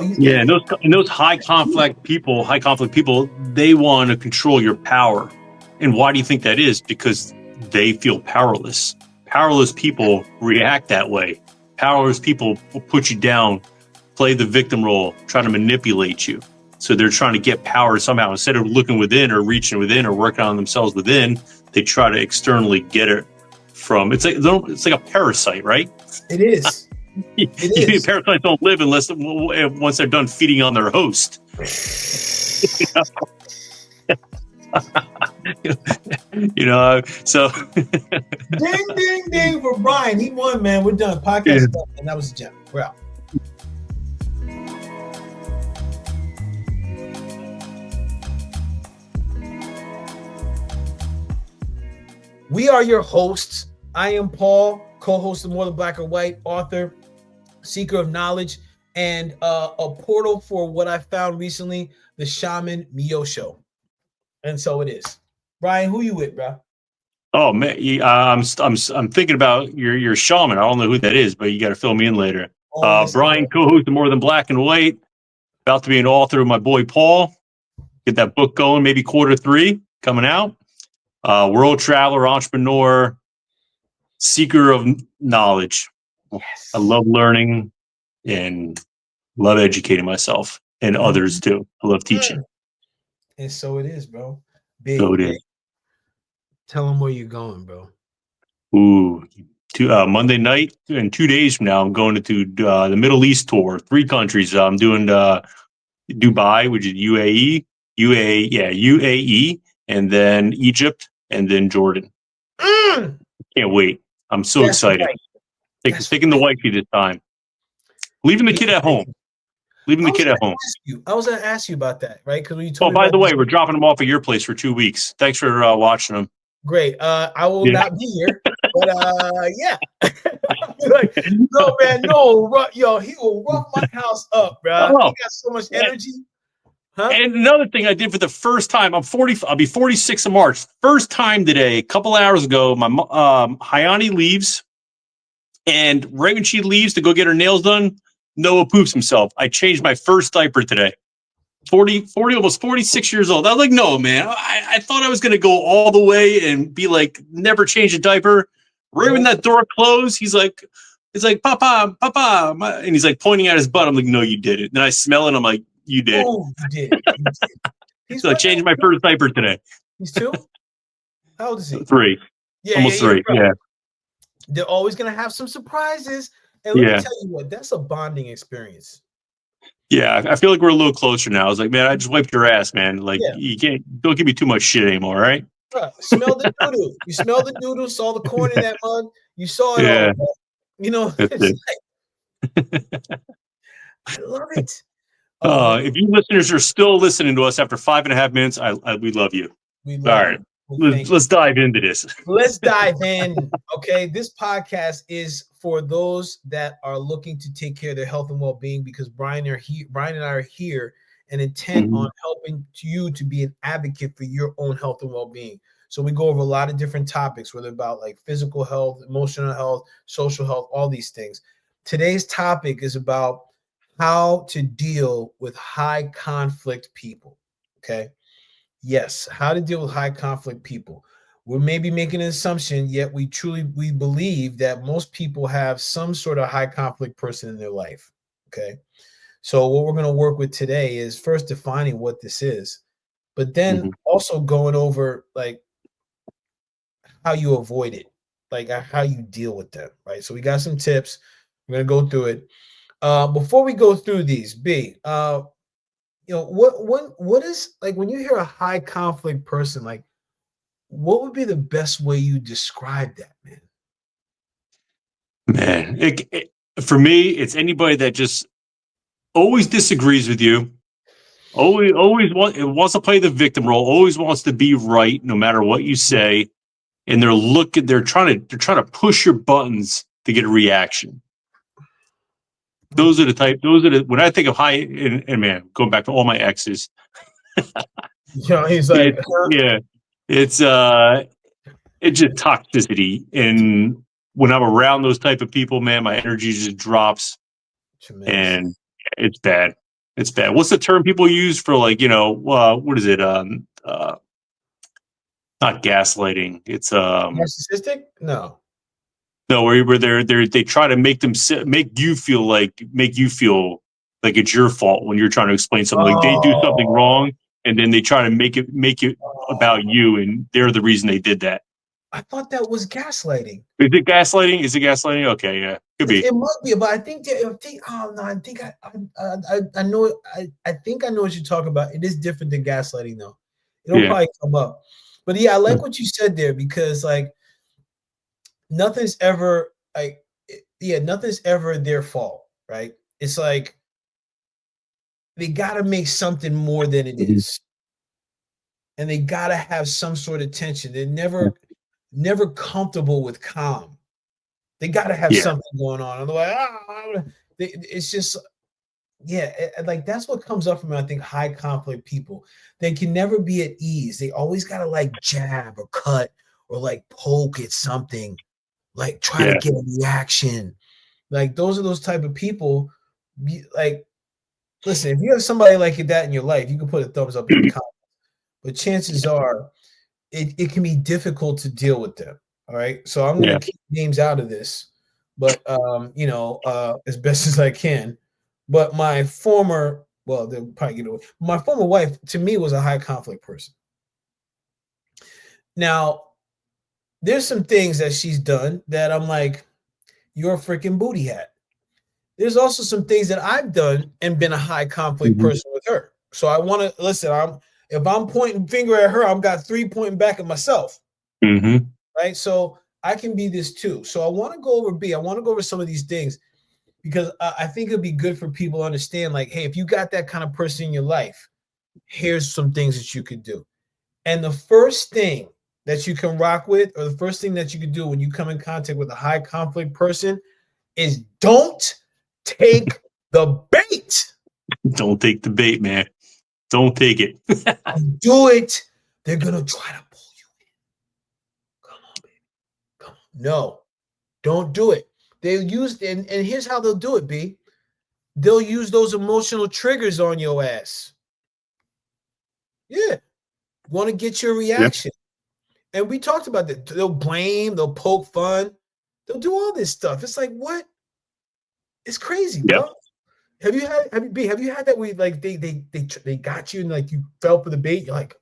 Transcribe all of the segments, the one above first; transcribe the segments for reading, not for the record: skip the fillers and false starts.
no. You Yeah, think and those high conflict people, they want to control your power. And why do you think that is? Because they feel powerless. Powerless people react that way. Powerless people will put you down, play the victim role, try to manipulate you. So they're trying to get power somehow. Instead of looking within or reaching within or working on themselves within, they try to externally get it from. It's like a parasite, right? it is? It is. Parasites don't live unless once they're done feeding on their host. So Ding, ding, ding for Brian. He won, man. We're done. Podcast is done, and that was a gem. We're out. We are your hosts. I am Paul, co-host of More Than Black or White, author, seeker of knowledge, and a portal for what I found recently, the Shaman Mio Show. And so it is. Brian, who you with, bro? Oh man, I'm thinking about your shaman. I don't know who that is, but you got to fill me in later. Brian, co-host of More Than Black and White, about to be an author of my boy Paul. Get that book going, maybe Q3 coming out. World traveler, entrepreneur, seeker of knowledge. Yes. I love learning and love educating myself and others too. I love teaching. And so it is, bro. Big. So it is. Tell them where you're going, bro. Ooh, Monday night and 2 days from now, I'm going to the Middle East tour. 3 countries. I'm doing Dubai, which is UAE, and then Egypt, and then Jordan. Can't wait. I'm so excited. Right. Taking the wifey this time. Leaving the kid at home. I was going to ask you about that, right? Because when you told me. By the way, we're dropping them off at your place for 2 weeks. Thanks for watching them. Great. I will not be here, but yeah. Like, no, man, no. Yo, he will rough my house up, bro. He got so much energy. Huh? And another thing I did for the first time, I'll be 46 in March. First time today, a couple hours ago, my Hayani leaves. And right when she leaves to go get her nails done, Noah poops himself. I changed my first diaper today. 40, almost 46 years old. I was like, no, man. I thought I was going to go all the way and be like, never change a diaper. Right when that door closed, he's like, Papa, and he's like pointing at his butt. I'm like, no, you didn't. Then I smell it. And I'm like, you did. Oh, you did. So I changed my first diaper today. He's 2? How old is he? 3. Almost 3. Yeah. They're always going to have some surprises. And let me tell you what, that's a bonding experience. Yeah, I feel like we're a little closer now. I was like, man, I just wiped your ass, man. Like, you don't give me too much shit anymore, right? Smell the doodoo. You smell the doodoo, saw the corn in that mug. You saw it all. Bro. You know, it's like, I love it. If you listeners are still listening to us after 5.5 minutes, we love you. We love all right. Let's dive into this. Let's dive in. Okay. This podcast is for those that are looking to take care of their health and well-being, because Brian and I are here and intent on helping you to be an advocate for your own health and well-being. So we go over a lot of different topics, whether about like physical health, emotional health, social health, all these things. Today's topic is about how to deal with high conflict people. Okay. Yes, how to deal with high conflict people. We're maybe making an assumption, yet we believe that most people have some sort of high conflict person in their life. Okay. So what we're going to work with today is first defining what this is, but then also going over like how you avoid it, like how you deal with them. Right. So we got some tips. We're going to go through it. Before we go through these, what is, like, when you hear a high conflict person, like, what would be the best way you describe that, man? Man, for me, it's anybody that just always disagrees with you, always wants to play the victim role, always wants to be right no matter what you say, and they're trying to push your buttons to get a reaction. Those are when I think of high, and man, going back to all my exes. He's like, it's just toxicity. And when I'm around those type of people, man, my energy just drops. Tremendous. And it's bad. It's bad. What's the term people use for like, what is it? Not gaslighting. It's narcissistic. No. no, where they try to make you feel like it's your fault when you're trying to explain something. Like they do something wrong, and then they try to make it about you, and they're the reason they did that. I thought that was gaslighting. Is it gaslighting? Is it gaslighting? Okay, yeah, could be. It might be, but I think oh no, I know. I think I know what you're talking about. It is different than gaslighting, though. It'll probably come up. But yeah, I like what you said there, because like nothing's ever nothing's ever their fault, right? It's like they gotta make something more than it is. And they gotta have some sort of tension. They're never comfortable with calm. They gotta have something going on. Otherwise, it's just like that's what comes up from, I think, high conflict people. They can never be at ease. They always gotta like jab or cut or like poke at something, like try to get a reaction. Like those are those type of people. Like, listen, if you have somebody like that in your life, you can put a thumbs up in the comments. But chances are it can be difficult to deal with them. All right. So I'm gonna keep names out of this, but as best as I can. But my former, well, they'll probably get away. My former wife, to me, was a high conflict person. Now, there's some things that she's done that I'm like, you're a freaking booty hat. There's also some things that I've done and been a high conflict person with her. So I want to listen. If I'm pointing finger at her, I've got 3 pointing back at myself. Right. So I can be this too. So I want to go over I want to go over some of these things, because I think it'd be good for people to understand, like, hey, if you got that kind of person in your life, here's some things that you could do. And the first thing that you can rock with, or the first thing that you could do when you come in contact with a high conflict person, is don't take the bait. Don't take the bait, man. Don't take it. Do it. They're going to try to pull you in. Come on, baby. Come on. No, don't do it. They'll use, and here's how they'll do it, B. They'll use those emotional triggers on your ass. Yeah. Want to get your reaction. Yep. And we talked about that. They'll blame, they'll poke fun. They'll do all this stuff. It's like, what? It's crazy, bro. Have you had that where like they got you and like you fell for the bait? You're like,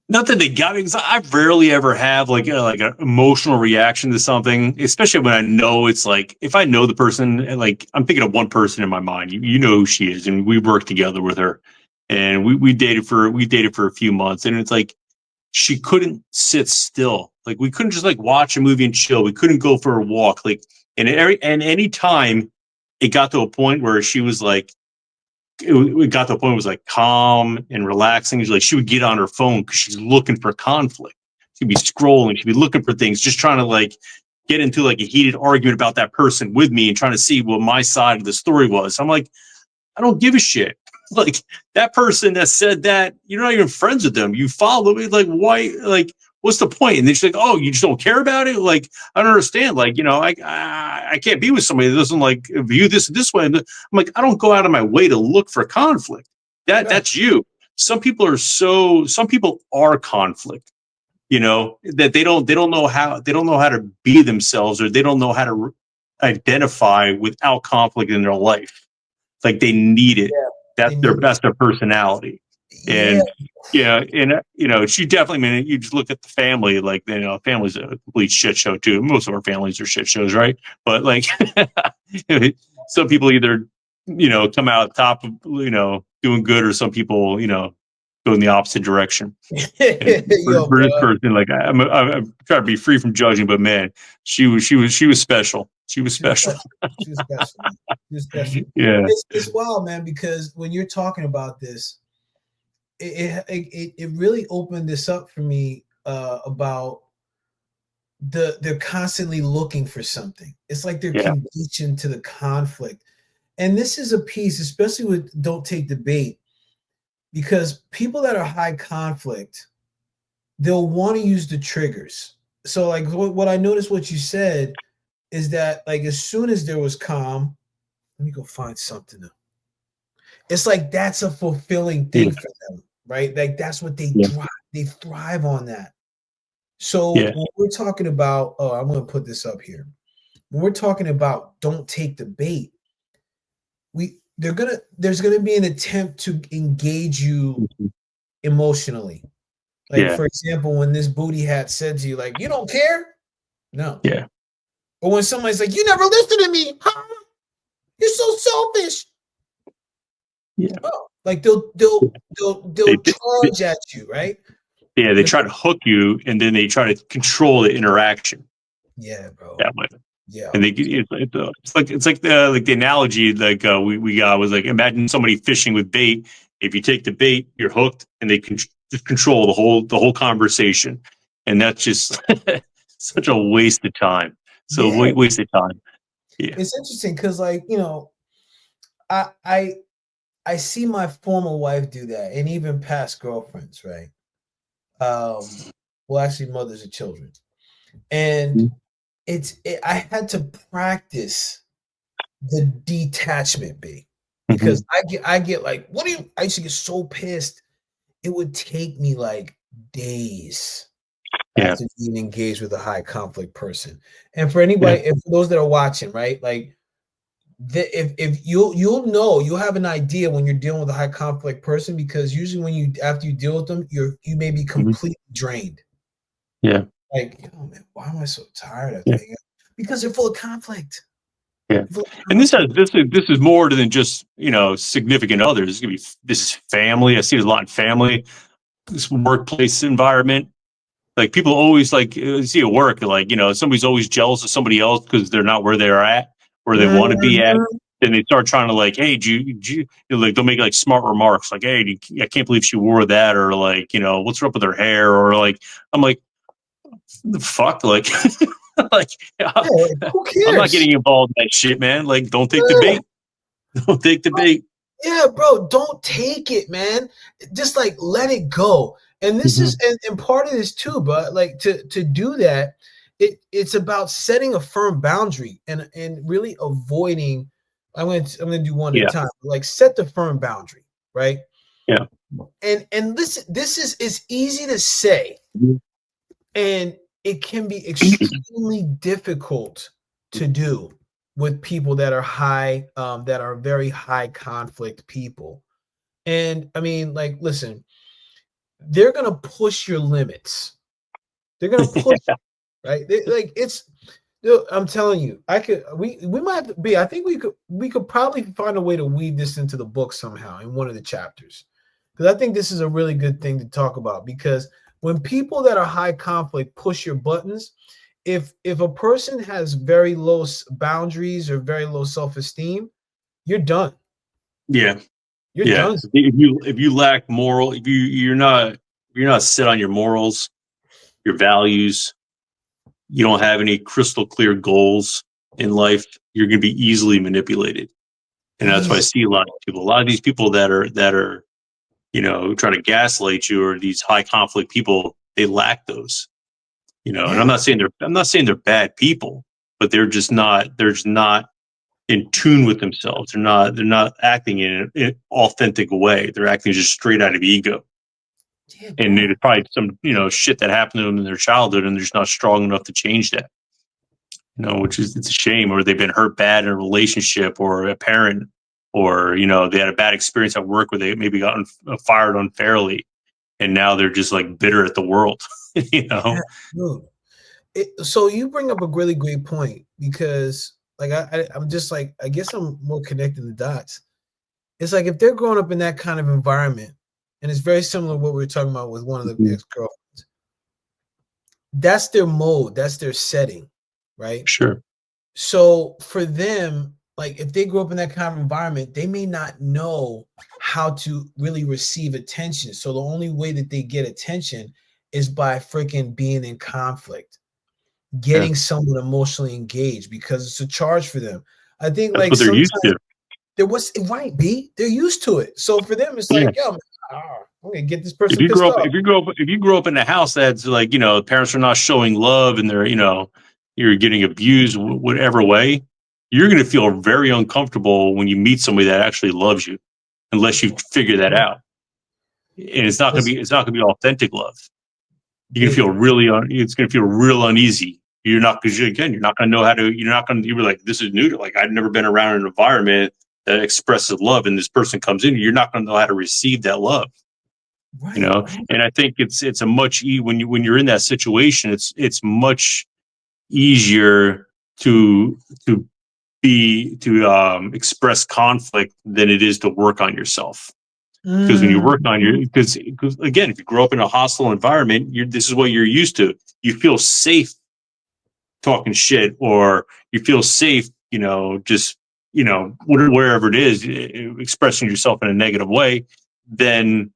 not that they got me, because I rarely ever have like an emotional reaction to something, especially when I know it's like, if I know the person, and like I'm thinking of one person in my mind, you know who she is, and we worked together with her, and we dated for a few months, and it's like she couldn't sit still. Like we couldn't just like watch a movie and chill. We couldn't go for a walk. Like any time it got to a point where she was like, it got to a point where it was like calm and relaxing. Like she would get on her phone because she's looking for conflict. She'd be scrolling. She'd be looking for things, just trying to like get into like a heated argument about that person with me and trying to see what my side of the story was. I'm like, I don't give a shit. Like that person that said that, you're not even friends with them. You follow me. Like, why? Like, what's the point? And then she's like, oh, you just don't care about it? Like, I don't understand. Like, I can't be with somebody that doesn't like view this way. I'm like, I don't go out of my way to look for conflict. That's you. Some people are conflict, that they don't know how to be themselves, or they don't know how to identify without conflict in their life. Like they need it. That's their personality. And she definitely, you just look at the family, like, family's a complete shit show too. Most of our families are shit shows, right? But like some people either, come out top of, doing good, or some people, go in the opposite direction. For this person, like I'm trying to be free from judging, but man, she was special. She was special. She was special. She was special. Yeah, it's wild, man, because when you're talking about this, it really opened this up for me about they're constantly looking for something. It's like they're conditioned to the conflict, and this is a piece, especially with don't take the bait, because people that are high conflict, they'll want to use the triggers. So like what I noticed what you said is that like as soon as there was calm, let me go find something. It's like that's a fulfilling thing for them, right? Like that's what they drive. They thrive on that. So when we're talking about, I'm going to put this up here. When we're talking about don't take the bait, there's gonna be an attempt to engage you emotionally. Like for example, when this booty hat said to you, like, you don't care? No. Yeah. Or when somebody's like, you never listen to me, huh? You're so selfish. Yeah. Oh, like they'll charge at you, right? Yeah, they try to hook you, and then they try to control the interaction. Yeah, bro. That way. Yeah. And it's like the analogy like we got was like, imagine somebody fishing with bait. If you take the bait, you're hooked, and they can just control the whole conversation, and that's just such a waste of time. So waste of time. Yeah, it's interesting because, like, you know, I see my former wife do that, and even past girlfriends, right? Well, actually, mothers of children, and I had to practice the detachment bait because I get like, what do you? I used to get so pissed. It would take me like days after being engaged with a high conflict person. And for anybody, and for those that are watching, right, like if you'll know, you'll have an idea when you're dealing with a high conflict person, because usually when you after you deal with them, you may be completely drained. Yeah. Like, oh man, why am I so tired of that? Because they're full of conflict. Yeah. And this is more than just, you know, significant others. This is family. I see it a lot in family, this workplace environment. Like people always like see at work, like, you know, somebody's always jealous of somebody else because they're not where they're at, where they want to be at. Then they start trying to like, hey, like they'll make like smart remarks like, hey, I can't believe she wore that, or like, you know, what's up with her hair, or like, I'm like, the fuck, like, like, who cares? I'm not getting involved in that shit, man. Like, don't take the bait. Don't take the bait. Yeah, bro, don't take it, man. Just like let it go. And this is and part of this too, but like to do that, it's about setting a firm boundary and really avoiding. I'm gonna do one at a time. Like set the firm boundary, right? Yeah. And this is it's easy to say, and it can be extremely difficult to do with people that are high, that are very high conflict people. And I mean, like, listen, they're gonna push your limits. They're gonna push, right? Like it's. I'm telling you, we might have to be. I think we could probably find a way to weave this into the book somehow in one of the chapters, because I think this is a really good thing to talk about. Because when people that are high conflict push your buttons, if a person has very low boundaries or very low self-esteem, you're done. Yeah. You're done. If you lack moral, if you're not set on your morals, your values, you don't have any crystal clear goals in life, you're going to be easily manipulated. And that's why I see a lot of these people that are, you know, trying to gaslight you, or these high conflict people, they lack those, you know. And I'm not saying they're bad people, but they're just not in tune with themselves. They're not acting in an authentic way. They're acting just straight out of ego. And it's probably some, you know, shit that happened to them in their childhood, and they're just not strong enough to change that. You know, which is, it's a shame. Or they've been hurt bad in a relationship, or a parent, or, you know, they had a bad experience at work where they maybe got fired unfairly, and now they're just like bitter at the world. You know. So you bring up a really great point, because like I'm just like, I guess I'm more connecting the dots. It's like if they're growing up in that kind of environment, and it's very similar to what we were talking about with one of the ex-girlfriends. That's their mode, that's their setting, right? Sure. So for them, like if they grow up in that kind of environment, they may not know how to really receive attention. So the only way that they get attention is by freaking being in conflict, getting someone emotionally engaged, because it's a charge for them. I think that's like what they're used to. There was right, B. They're used to it. So for them, it's like, yo, I'm gonna get this person. If you grow up in a house that's like, you know, parents are not showing love, and they're, you know, you're getting abused whatever way, you're gonna feel very uncomfortable when you meet somebody that actually loves you. unless you figure that out. And it's not going to be authentic love. You're going to feel it's going to feel real uneasy. You're not going to know how to, you're like, this is new. Like, I've never been around an environment that expresses love, and this person comes in, you're not going to know how to receive that love. Right. And I think it's a much when you're in that situation, it's much easier to express conflict than it is to work on yourself. Because when you work on because again, if you grow up in a hostile environment, this is what you're used to. You feel safe talking shit, or you feel safe, just wherever it is, expressing yourself in a negative way, than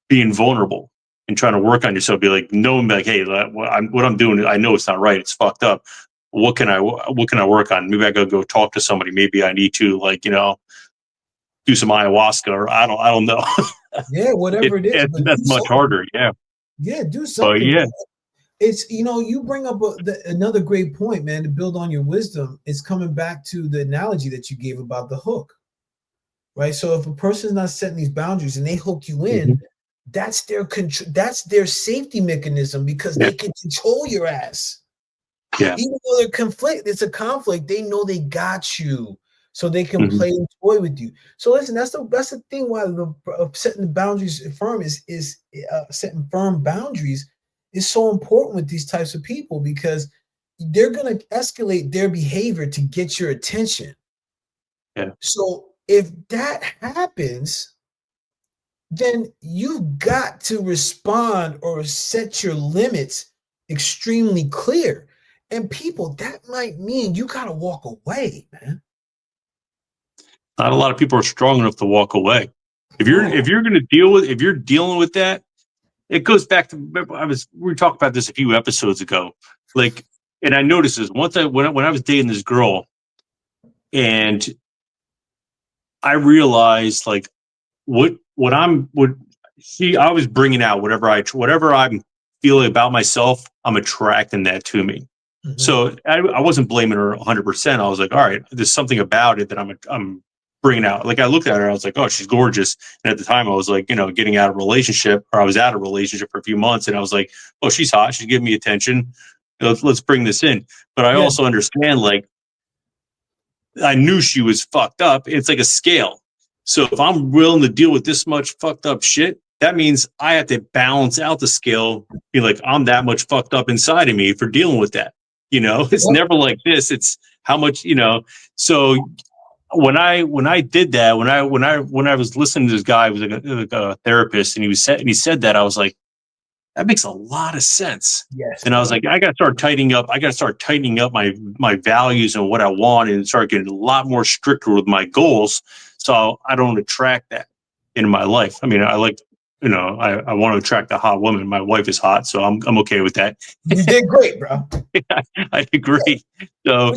being vulnerable and trying to work on yourself. Be like, hey, what I'm doing, I know it's not right. It's fucked up. What can I work on? Maybe I gotta go talk to somebody. Maybe I need to do some ayahuasca, or I don't know. Yeah, whatever it is. That's much harder. Yeah. Yeah, do something. But yeah. It's, you bring up another great point, man, to build on your wisdom. It's coming back to the analogy that you gave about the hook, right? So if a person's not setting these boundaries and they hook you in, that's their safety mechanism, because they can control your ass. Yeah. Even though it's a conflict, they know they got you, so they can play and toy with you. So listen, that's the thing why setting the boundaries firm is setting firm boundaries is so important with these types of people, because they're going to escalate their behavior to get your attention. Yeah. So if that happens, then you've got to respond or set your limits extremely clear. And people, that might mean you got to walk away, man. Not a lot of people are strong enough to walk away. If you're dealing with that, it goes back to, we talked about this a few episodes ago. Like, and I noticed this when I was dating this girl, and I realized like I was bringing out whatever I'm feeling about myself, I'm attracting that to me. Mm-hmm. So I wasn't blaming her 100%. I was like, all right, there's something about it that I'm bringing out. Like, I looked at her, I was like, oh, she's gorgeous. And at the time I was like, getting out of a relationship, or I was out of a relationship for a few months, and I was like, oh, she's hot. She's giving me attention. Let's bring this in. But I also understand, like, I knew she was fucked up. It's like a scale. So if I'm willing to deal with this much fucked up shit, that means I have to balance out the scale, be like, I'm that much fucked up inside of me for dealing with that. It's never like this. It's how much, so when I did that, when I was listening to this guy who was like a therapist, and he said that, I was like, that makes a lot of sense. Yes. And I was like, I got to start tightening up my values and what I want, and start getting a lot more stricter with my goals, so I don't attract that in my life. I mean, I like, I want to attract a hot woman. My wife is hot, so I'm okay with that. You did great, bro. I agree. So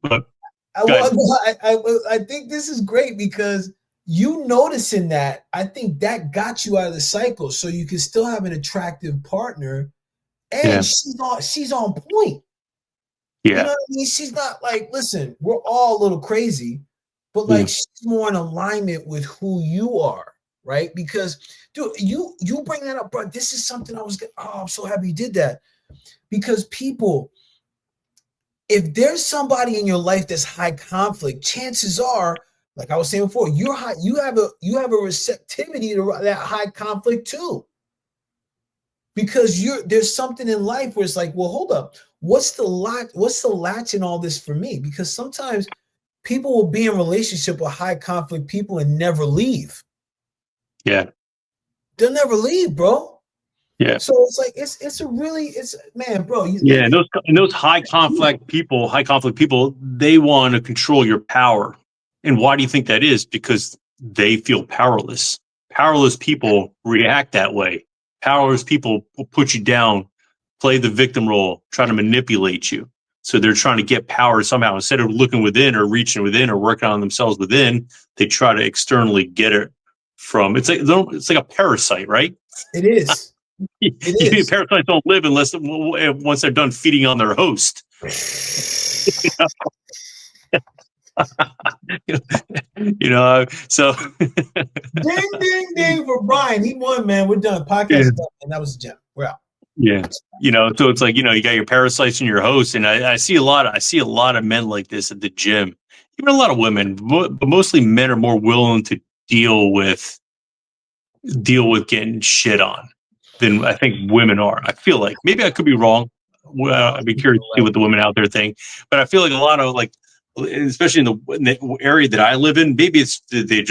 but I think this is great, because you noticing that, I think that got you out of the cycle, so you can still have an attractive partner, and she's on point. Yeah. You know what I mean? She's not like, listen, we're all a little crazy, but like she's more in alignment with who you are, right? Because, dude, you bring that up, bro. This is something I'm so happy you did that, because people, if there's somebody in your life that's high conflict, chances are, like I was saying before, you're high, you have a receptivity to that high conflict too. Because there's something in life where it's like, well, hold up, what's the latch in all this for me? Because sometimes people will be in relationship with high conflict people and never leave. Yeah. They'll never leave, bro. Yeah. So it's like man, bro. And those high conflict people, they want to control your power. And why do you think that is? Because they feel powerless. Powerless people react that way. Powerless people will put you down, play the victim role, try to manipulate you. So they're trying to get power somehow. Instead of looking within or reaching within or working on themselves within, they try to externally get it from. It's like a parasite, right? It is. Parasites don't live once they're done feeding on their host. So Ding, ding, ding for Brian. He won, man. We're done. Podcast yeah. is done, and that was the gem. We're out. Yeah. So it's like, you got your parasites and your hosts. And I see a lot of men like this at the gym, even a lot of women, but mostly men are more willing to deal with getting shit on than I think women are. I feel like, maybe I could be wrong. I'd be curious to see what the women out there think, but I feel like a lot of, like, especially in the area that I live in, maybe it's they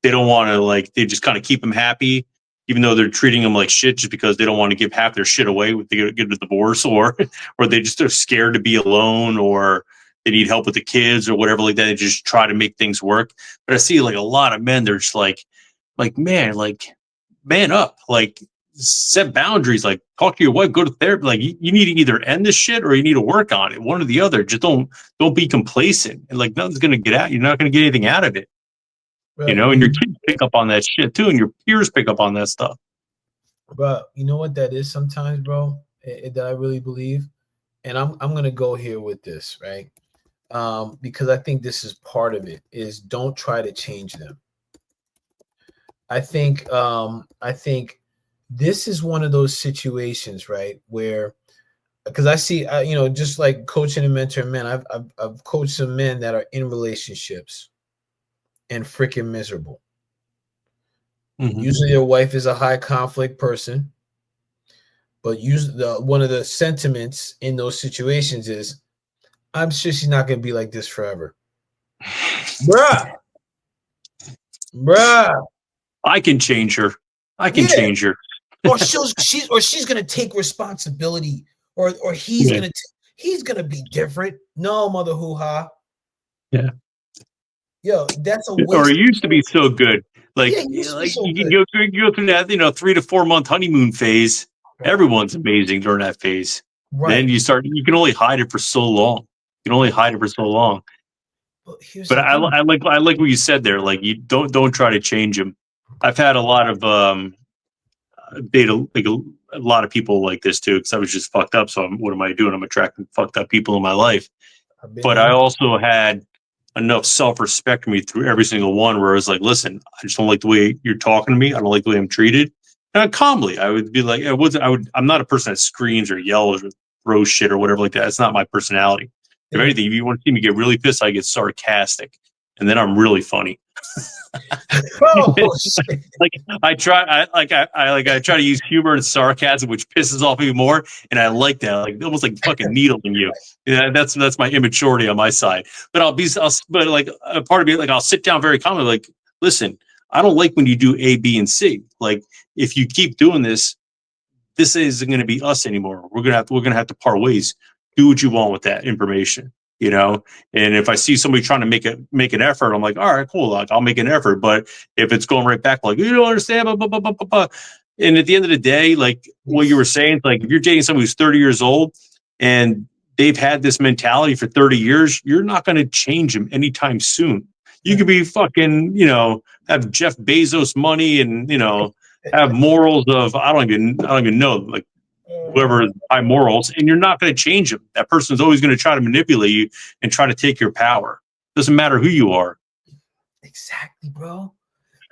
don't want to, like, they just kind of keep them happy, even though they're treating them like shit, just because they don't want to give half their shit away if they get a divorce, or they just are scared to be alone, or they need help with the kids or whatever like that. They just try to make things work. But I see, like, a lot of men, they're just like, man up, like, set boundaries, like, talk to your wife, go to therapy. Like, you need to either end this shit or you need to work on it, one or the other. Just don't be complacent, and, like, nothing's going to get out. You're not going to get anything out of it. Right. And your kids pick up on that shit too, and your peers pick up on that stuff. Bro, you know what that is sometimes, bro, that I really believe? And I'm going to go here with this, right? Because I think this is part of it, is don't try to change them. I think this is one of those situations, right, where, because I see, just like coaching and mentoring men, I've coached some men that are in relationships and freaking miserable. Mm-hmm. Usually their wife is a high conflict person, but one of the sentiments in those situations is, I'm sure she's not going to be like this forever. Bruh. I can change her. Change her. Or she's going to take responsibility, or he's going to be different. No, mother hoo-ha. Yeah. Yo, that's a waste. Or it used to be so good. Like, you go through that, 3 to 4 month honeymoon phase. Right. Everyone's amazing during that phase. Right. Then you can only hide it for so long. But I like what you said there. Like, you don't try to change them. I've had a lot of a lot of people like this too, because I was just fucked up. So what am I doing? I'm attracting fucked up people in my life. But I also had enough self-respect for me through every single one, where I was like, listen, I just don't like the way you're talking to me. I don't like the way I'm treated. And calmly, I would be like, I'm not a person that screams or yells or throws shit or whatever like that. It's not my personality. If anything, if you want to see me get really pissed, I get sarcastic, and then I'm really funny. Like, I try to use humor and sarcasm, which pisses off even more, and I like that, like, almost like fucking needling you. Yeah, that's my immaturity on my side. But but like, a part of me, like, I'll sit down very calmly, like, listen, I don't like when you do A, B, and C. Like, if you keep doing this isn't going to be us anymore. We're gonna have to part ways. Do what you want with that information. And if I see somebody trying to make an effort, I'm like, all right, cool. Like, I'll make an effort. But if it's going right back, like, you don't understand, blah, blah, blah, blah, blah. And at the end of the day, like what you were saying, like, if you're dating someone who's 30 years old and they've had this mentality for 30 years, you're not going to change them anytime soon. You could be fucking, have Jeff Bezos money and, have morals of, I don't even know, like, whoever high morals, and you're not going to change them. That person's always going to try to manipulate you and try to take your power. Doesn't matter who you are. Exactly, bro.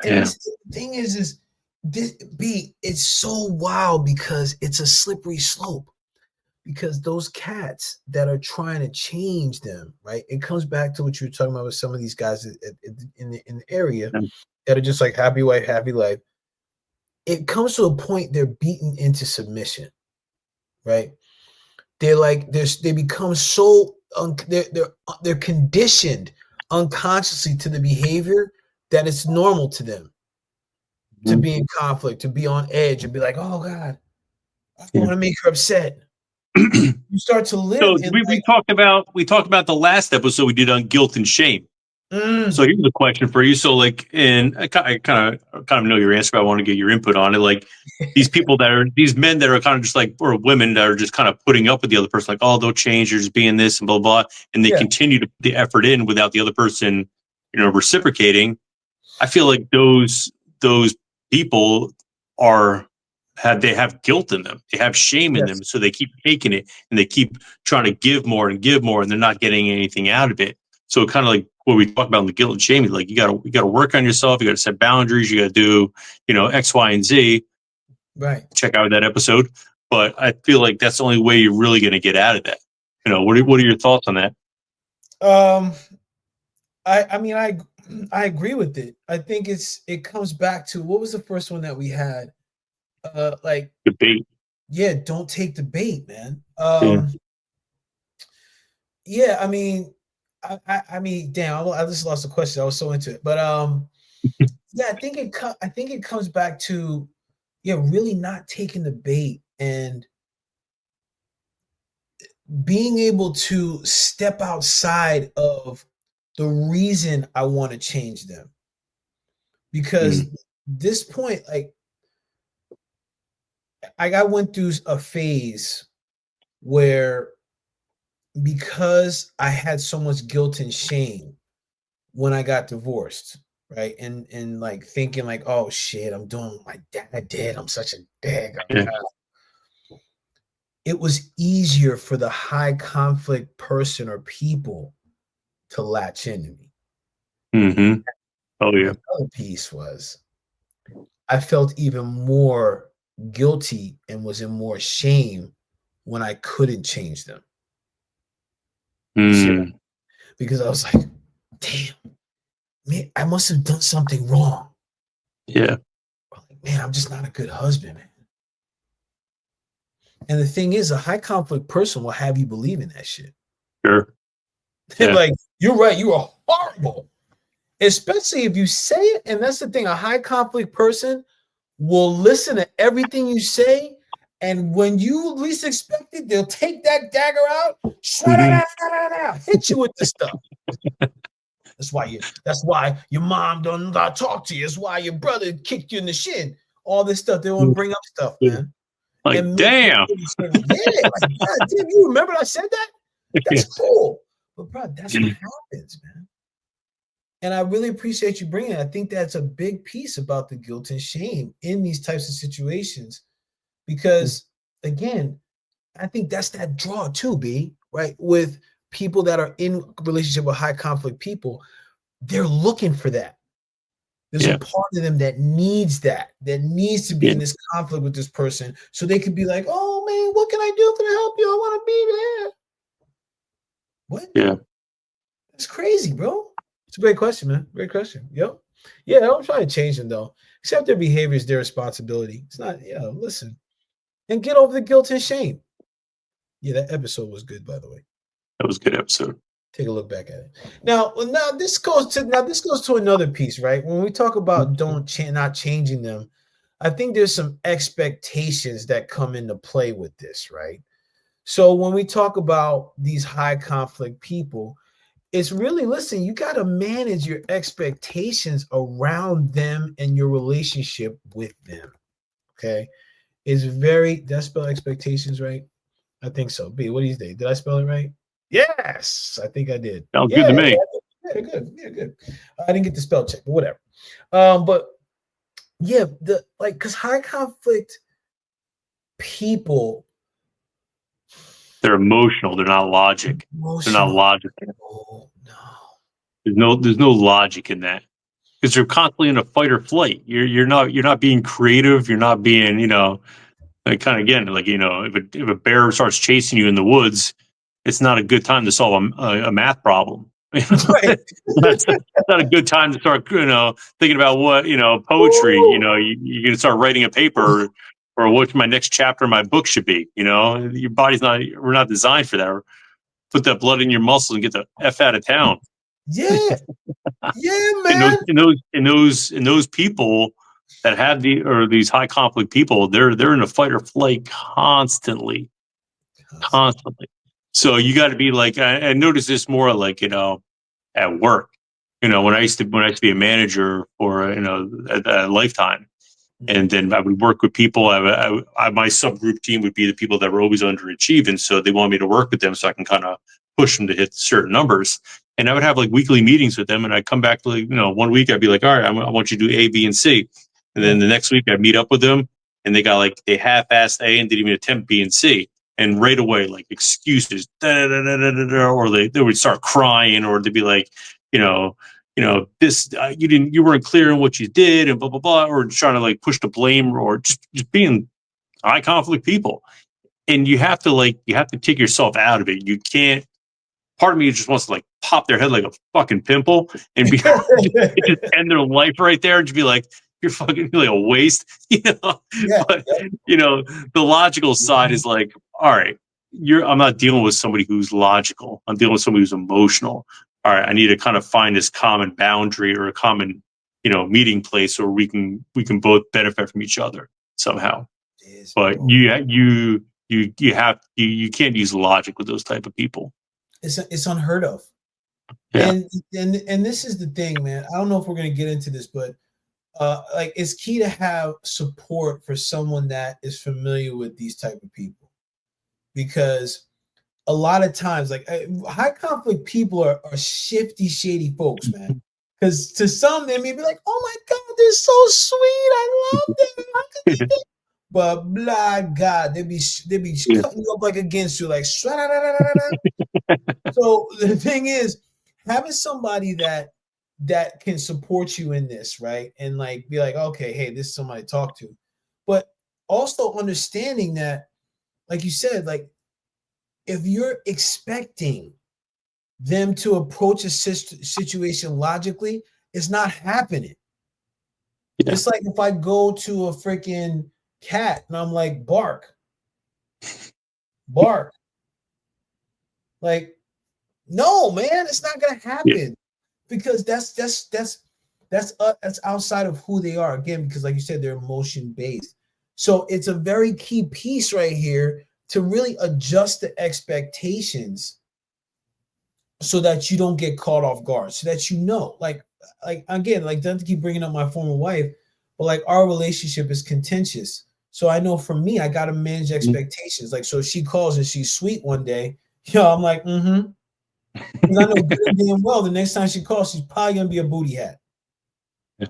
And the thing is this, it's so wild because it's a slippery slope. Because those cats that are trying to change them, right? It comes back to what you were talking about with some of these guys in the area that are just like, happy wife, happy life. It comes to a point they're beaten into submission. Right, they become so they're conditioned unconsciously to the behavior that it's normal to them to be in conflict, to be on edge, and be like, oh God, I don't want to make her upset. You start to live. So we talked about the last episode we did on guilt and shame. So here's the question for you. So, like, and I kind of know your answer, but I want to get your input on it. Like, these men that are kind of just like, or women that are just kind of putting up with the other person, like, oh, they'll change, you're just being this and blah, blah, and they continue to put the effort in without the other person, reciprocating. I feel like those people they have guilt in them. They have shame in them. So they keep taking it and they keep trying to give more and give more, and they're not getting anything out of it. So kind of like what we talk about in the guilt and shame, like you gotta work on yourself. You got to set boundaries. You got to do, X, Y, and Z. Right. Check out that episode. But I feel like that's the only way you're really going to get out of that. What are your thoughts on that? I mean, I agree with it. I think it comes back to, what was the first one that we had? Like Debate. Yeah, don't take the bait, man. Yeah. Yeah, I mean, I mean, damn, I just lost the question. I was so into it, but yeah, I think it comes back to, yeah, really not taking the bait and being able to step outside of the reason I want to change them. Because this point, like I went through a phase where, because I had so much guilt and shame when I got divorced, right? And like thinking like, oh shit, I'm doing what my dad did. I'm such a dick. Yeah. It was easier for the high conflict person or people to latch into me. Mm-hmm. Oh yeah. The other piece was, I felt even more guilty and was in more shame when I couldn't change them. Because I was like, damn, man, I must have done something wrong. Yeah. Man, I'm just not a good husband, man. And the thing is, a high conflict person will have you believe in that shit. Sure. Yeah. Like, you're right, you are horrible. Especially if you say it. And that's the thing, a high conflict person will listen to everything you say. And when you least expect it, they'll take that dagger out, hit you with the stuff. That's why your mom don't talk to you. That's why your brother kicked you in the shin. All this stuff. They won't bring up stuff, man. Like, damn. Yeah, like, God, damn, you remember I said that? That's cool. But bro, that's what happens, man. And I really appreciate you bringing it. I think that's a big piece about the guilt and shame in these types of situations. Because again, I think that's that draw too, B, right? With people that are in relationship with high conflict people, they're looking for that. There's a part of them that needs needs to be in this conflict with this person, so they could be like, oh man, what can I do to help you? I want to be there. What? Yeah. That's crazy, bro. It's a great question, man. Great question. Yep. Yeah, don't try to change them though. Accept their behavior is their responsibility. It's not, listen. And get over the guilt and shame. Yeah, that episode was good, by the way. That was a good episode. Take a look back at it. Now this goes to another piece, right? When we talk about not changing them, I think there's some expectations that come into play with this, right? So when we talk about these high conflict people, it's really, listen, you got to manage your expectations around them and your relationship with them. Okay. Did I spell expectations right? I think so. B, what do you think? Did I spell it right? Yes, I think I did. Sounds good to me. Yeah, good. Yeah, good. I didn't get the spell check, but whatever. But yeah, because high conflict people, they're emotional. They're not logic. They're not logic. Oh, no. There's no logic in that, because they're constantly in a fight or flight. You're not being creative. You're not being, like, kind of, again, like, if a bear starts chasing you in the woods, it's not a good time to solve a math problem. Right. That's not a good time to start, thinking about what, poetry. You're going to start writing a paper or what my next chapter of my book should be. Your body's we're not designed for that. Put that blood in your muscles and get the F out of town. Yeah. Yeah, man. And those people that have these high conflict people, they're in a fight or flight constantly. So you got to be like, I noticed this more like, at work, when I used to be a manager for, a Lifetime, and then I would work with people. My subgroup team would be the people that were always underachieving. So they wanted me to work with them so I can kind of push them to hit certain numbers. And I would have like weekly meetings with them, and I'd come back to, like, 1 week I'd be like, all right, I want you to do A, B, and C. And then the next week I'd meet up with them, and they half-assed A and didn't even attempt B and C. and right away, like excuses, or they would start crying, or they'd be like, this you weren't clear on what you did, and blah blah blah, or trying to like push the blame, or just being high conflict people. And you have to take yourself out of it. You can't. Part of me just wants to like pop their head like a fucking pimple and just end their life right there and just be like, you're fucking like a waste, Yeah, but the logical side is like, all right, I'm not dealing with somebody who's logical. I'm dealing with somebody who's emotional. All right, I need to kind of find this common boundary or a common, meeting place where we can both benefit from each other somehow. But you can't use logic with those type of people. It's unheard of. Yeah. And this is the thing, man. I don't know if we're gonna get into this, but like it's key to have support for someone that is familiar with these type of people, because a lot of times, like high conflict people are shifty, shady folks, man. Because to some they may be like, "Oh my God, they're so sweet. I love them. How could they think?" But blah, God, they be cutting you up like against you, like. So the thing is, having somebody that can support you in this, right, and like be like, okay, hey, this is somebody to talk to, but also understanding that, like you said, like if you're expecting them to approach a situation logically, it's not happening. Yeah. It's like if I go to a freaking cat and I'm like, bark. Like, no, man, it's not gonna happen, because that's outside of who they are, again, because like you said, they're emotion based. So it's a very key piece right here to really adjust the expectations so that you don't get caught off guard, so that like again, like, not to keep bringing up my former wife, but like our relationship is contentious. So I know for me, I got to manage expectations. Like, so if she calls and she's sweet one day, I'm like, because I know damn well the next time she calls, she's probably gonna be a booty hat. Yeah.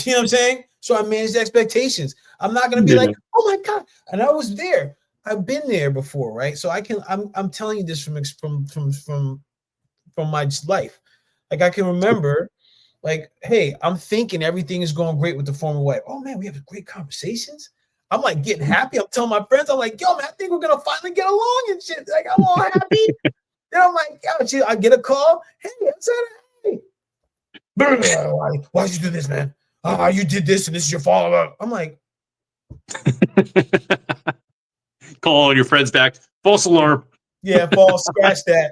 You know what I'm saying? So I manage expectations. I'm not gonna be like, oh my God. And I was there. I've been there before, right? So I'm telling you this from my life. Like, I can remember, like, hey, I'm thinking everything is going great with the former wife. Oh man, we have great conversations. I'm like getting happy. I'm telling my friends, I'm like, yo, man, I think we're gonna finally get along and shit. Like, I'm all happy. Then I'm like, yo, I get a call. Hey, I said, hey, why did you do this, man? You did this, and this is your fault. I'm like, call all your friends back. False alarm. Yeah, false. Scratch that.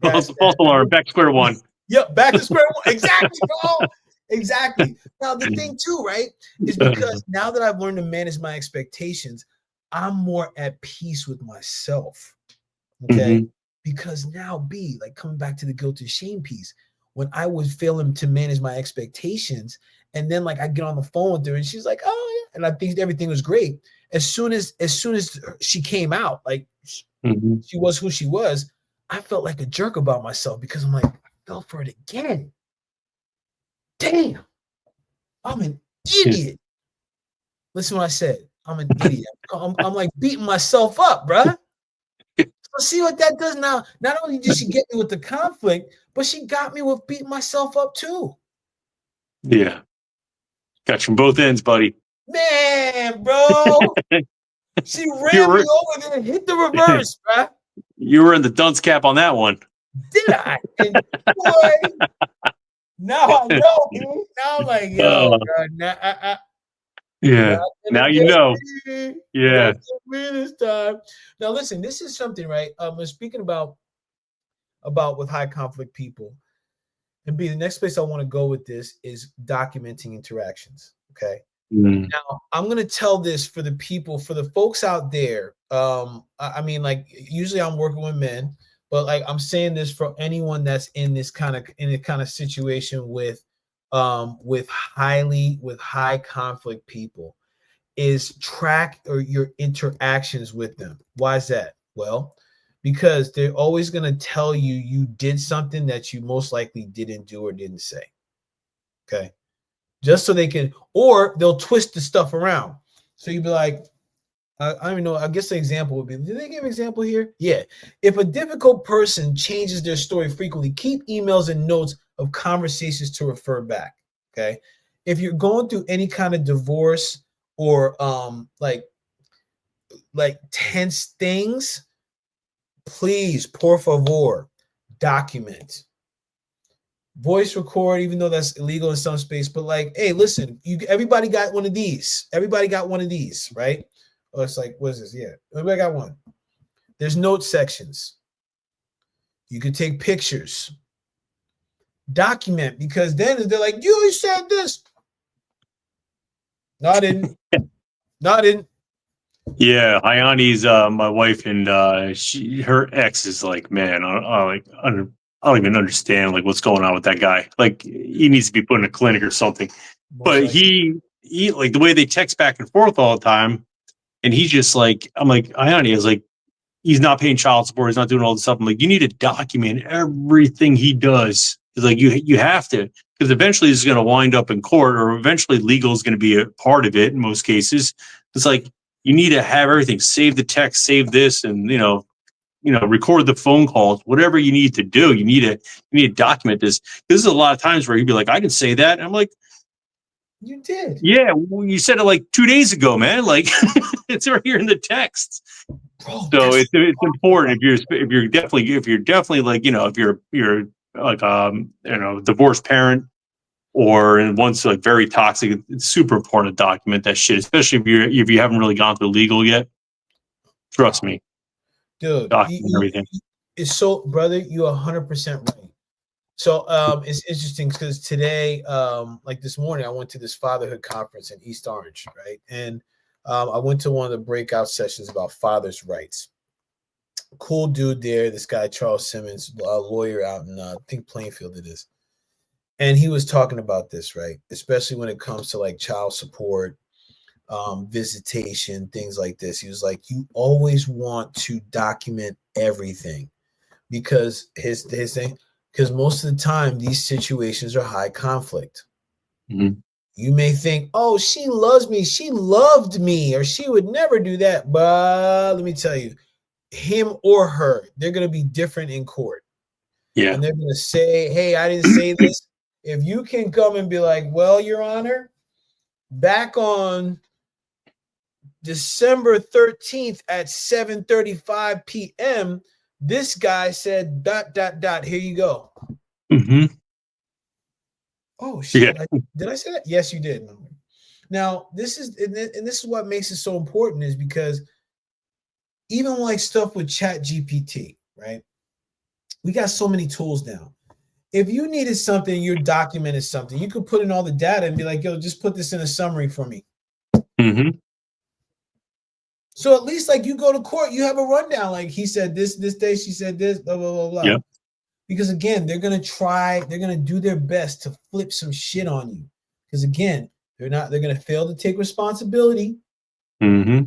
False alarm. Back to square one. Yep, back to square one. Exactly, bro. Exactly. Now, the thing too, right, is because now that I've learned to manage my expectations, I'm more at peace with myself. Okay. Because now, like, coming back to the guilt and shame piece, when I was failing to manage my expectations, and then like I get on the phone with her and she's like, oh yeah, and I think everything was great. As soon as she came out, like she was who she was, I felt like a jerk about myself, because I'm like, I fell for it again. Damn, I'm an idiot. Listen what I said. I'm an idiot. I'm like beating myself up, bruh. So see what that does now. Not only did she get me with the conflict, but she got me with beating myself up too. Yeah. Got you from both ends, buddy. Man, bro. She ran me over there and hit the reverse, bruh. You were in the dunce cap on that one. Did I? And boy, now I know, dude. Now I'm like, yo, bro, yeah. Now you know. Yeah. This time. Now listen, this is something, right? Speaking about with high conflict people, and the next place I want to go with this is documenting interactions. Okay. Now I'm gonna tell this for the folks out there. I mean, like, usually I'm working with men, but like I'm saying this for anyone that's in this kind of situation with high conflict people, is track your interactions with them. Why is that? Well, because they're always going to tell you did something that you most likely didn't do or didn't say. Okay. Just so they can, or they'll twist the stuff around. So you'd be like, I don't even know. I guess the example would be, did they give an example here? Yeah. If a difficult person changes their story frequently, keep emails and notes of conversations to refer back. Okay. If you're going through any kind of divorce or like tense things, please, por favor, document. Voice record, even though that's illegal in some space, but like, hey, listen, everybody got one of these. Everybody got one of these, right? Oh, it's like, what is this? Yeah, everybody got one. There's note sections. You can take pictures. Document, because then they're like, you said this. No, I didn't. No, I didn't. Yeah, Hayani's my wife, and her ex is like, man, I don't even understand like what's going on with that guy. Like he needs to be put in a clinic or something. But he like the way they text back and forth all the time, and he's just like, I'm like, Hayani is like, he's not paying child support, he's not doing all this stuff. I'm like, you need to document everything he does. It's like you have to, because eventually this is going to wind up in court, or eventually legal is going to be a part of it in most cases. It's like you need to have everything. Save the text, save this, and record the phone calls, whatever you need to do. You need to document this. This is a lot of times where you'd be like, I can say that. And I'm like, you did. Yeah, well, you said it like 2 days ago, man. Like it's right here in the text. Bro, so it's important if you're definitely like, if you're like divorced parent, or once like very toxic, it's super important to document that shit, especially if you haven't really gone through legal yet. Trust me, dude. Document everything. It's so, brother, you're 100% right. So it's interesting because today, like this morning, I went to this fatherhood conference in East Orange, right? And I went to one of the breakout sessions about fathers' rights. Cool dude there, this guy Charles Simmons, a lawyer out in I think Plainfield it is. And he was talking about this, right? Especially when it comes to like child support, visitation, things like this. He was like, you always want to document everything, because his thing, because most of the time these situations are high conflict. Mm-hmm. You may think, oh, she loves me, she loved me, or she would never do that. But let me tell you, him or her, they're going to be different in court. Yeah. And they're going to say, hey, I didn't say this. If you can come and be like, well, Your Honor, back on December 13th at 7:35 p.m., this guy said ... Here you go. Mm-hmm. Oh shit! Yeah. Did I say that? Yes, you did. Now this is what makes it so important, is because even like stuff with ChatGPT, right? We got so many tools now. If you needed something, you documented something, you could put in all the data and be like, yo, just put this in a summary for me. Mm-hmm. So at least like you go to court, you have a rundown. Like he said this day, she said this, blah, blah, blah, blah. Yeah. Because again, they're going to do their best to flip some shit on you. Because again, they're going to fail to take responsibility. Mm-hmm.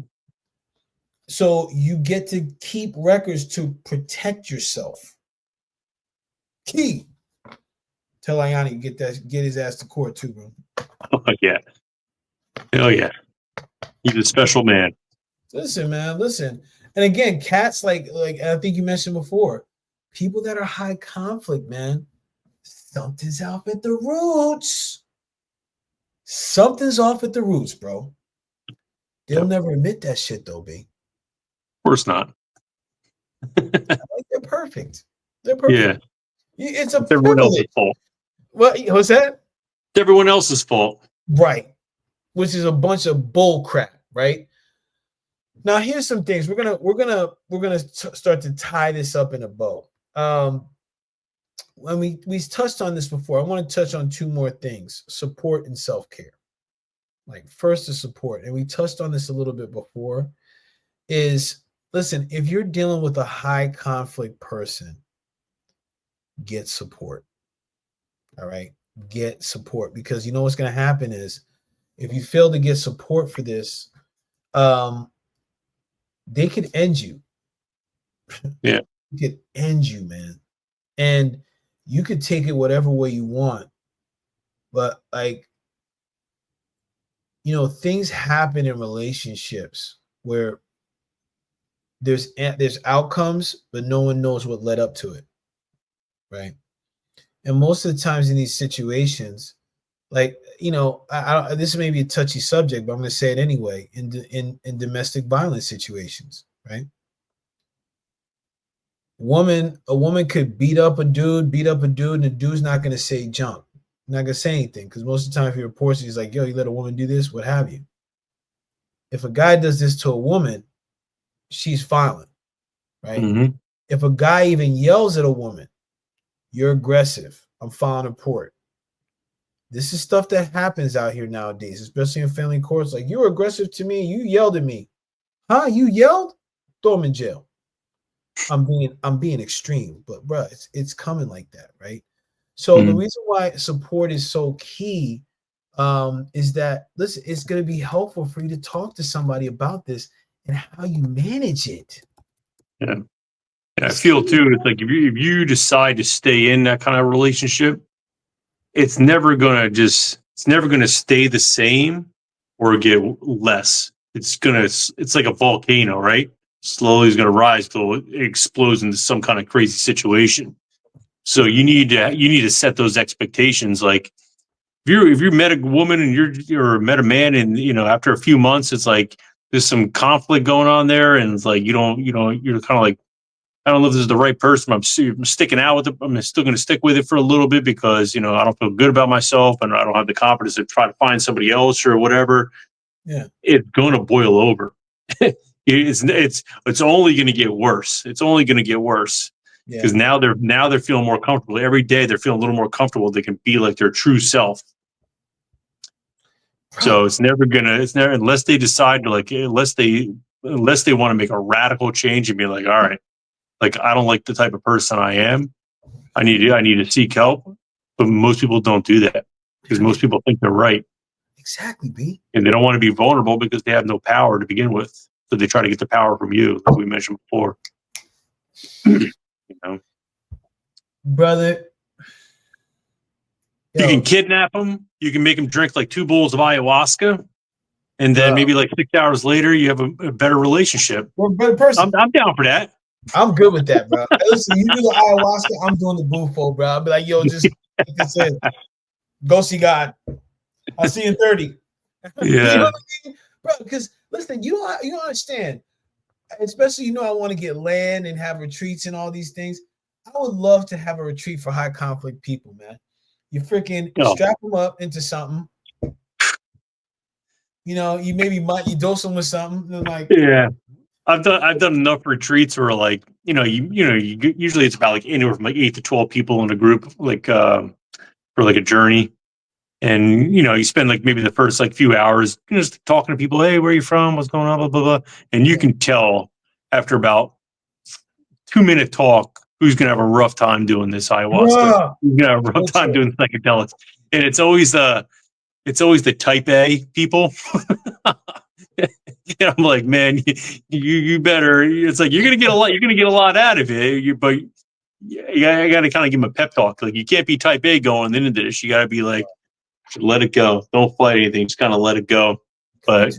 So you get to keep records to protect yourself. Key. Tell Ayani get his ass to court too, bro. Oh yeah. Oh yeah. He's a special man. Listen, man, listen. And again, cats like I think you mentioned before, people that are high conflict, man, something's off at the roots. Something's off at the roots, bro. They'll never admit that shit though, B. Of course not. They're perfect. They're perfect. Yeah. It's everyone else's fault. What was that? It's everyone else's fault. Right. Which is a bunch of bull crap, right? Now here's some things. We're gonna start to tie this up in a bow. When we touched on this before, I want to touch on two more things: support and self-care. Like first, the support, and we touched on this a little bit before, is listen, if you're dealing with a high conflict person, get support. All right, get support, because you know what's going to happen is if you fail to get support for this, they could end you. Yeah, they could end you, man, and you could take it whatever way you want, but like, things happen in relationships where there's outcomes, but no one knows what led up to it, right? And most of the times in these situations, like, this may be a touchy subject, but I'm going to say it anyway. In domestic violence situations, right? A woman could beat up a dude, and the dude's not going to say jump, not going to say anything, because most of the time, if he reports, he's like, "Yo, you let a woman do this, what have you." If a guy does this to a woman, she's violent, right? Mm-hmm. If a guy even yells at a woman, "You're aggressive. I'm filing a report." This is stuff that happens out here nowadays, especially in family courts. Like, "You were aggressive to me. You yelled at me." Huh? You yelled? Throw him in jail. I'm being extreme, but bro, it's coming like that, right? So the reason why support is so key is that, listen, it's going to be helpful for you to talk to somebody about this and how you manage it. Yeah. And I feel too, it's like if you decide to stay in that kind of relationship, it's never gonna stay the same or get less. It's like a volcano, right? Slowly is gonna rise till it explodes into some kind of crazy situation. So you need to set those expectations. Like if you met a woman and you're met a man, and after a few months it's like there's some conflict going on there, and it's like you're kind of like, I don't know if this is the right person. I'm sticking out with it. I'm still going to stick with it for a little bit because, I don't feel good about myself and I don't have the confidence to try to find somebody else or whatever. Yeah. It's going to boil over. It's only going to get worse. It's only going to get worse because now they're feeling more comfortable. Every day they're feeling a little more comfortable. They can be like their true self. So it's never unless they decide to unless they want to make a radical change and be like, all right, like, I don't like the type of person I am. I need to seek help. But most people don't do that because most people think they're right. Exactly, B. And they don't want to be vulnerable because they have no power to begin with. So they try to get the power from you, like we mentioned before. Brother. You can kidnap them. You can make them drink like 2 bowls of ayahuasca. And then maybe like 6 hours later, you have a better relationship. We're a better person. I'm down for that. I'm good with that, bro. Listen, you do the ayahuasca, I'm doing the bufo, bro. I'll be like, yo, just like I said, go see God. I'll see you in 30. Yeah. You know what I mean? Bro, because listen, you don't understand. Especially, I want to get land and have retreats and all these things. I would love to have a retreat for high conflict people, man. You freaking strap them up into something. You dose them with something. Like, yeah. I've done enough retreats where like, usually it's about like anywhere from like 8 to 12 people in a group, like for like a journey. And, you spend like maybe the first like few hours just talking to people. Hey, where are you from? What's going on? Blah, blah, blah. And you can tell after about 2-minute talk, who's going to have a rough time doing this ayahuasca. Who's going to have a rough time doing psychedelics. And it's always the type A people. And I'm like, man, you better. It's like you're gonna get a lot out of it, but I got to kind of give them a pep talk. Like, you can't be type A going into this. You got to be like, let it go. Don't fight anything. Just kind of let it go. But